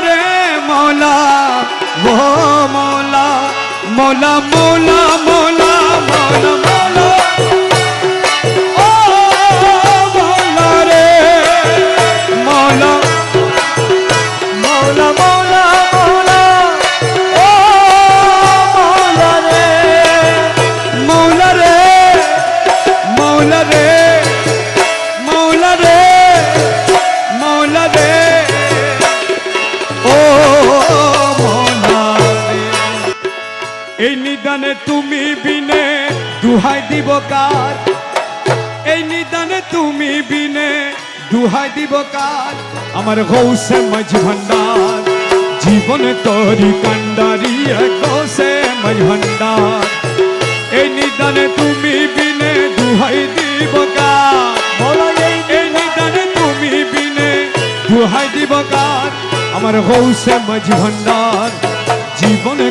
রে মৌলা ও মৌলা মৌলা মৌলা মৌলা মৌলা মৌলা ও মৌলা রে মৌলা মৌলা মৌলা মৌলা ও মৌলা রে মৌলা রে মৌলা রে মৌলা রে মৌলা রে ও মৌলা রে এই নিদানে তুমি বিনে দুহাই দিব কার এই নিদানে তুমি বিনে দুহাই দিব কার আমার গৌসে মাঝ ভান্ডার জীবনে তোরি কান্ডারি গৌসে মাঝ ভান্ডার এই নিদানে তুমি বিনে দুহাই দিব কার এই নিদানে তুমি বিনে দুহাই দিব কার আমার গৌসে মাঝ ভান্ডার জীবনে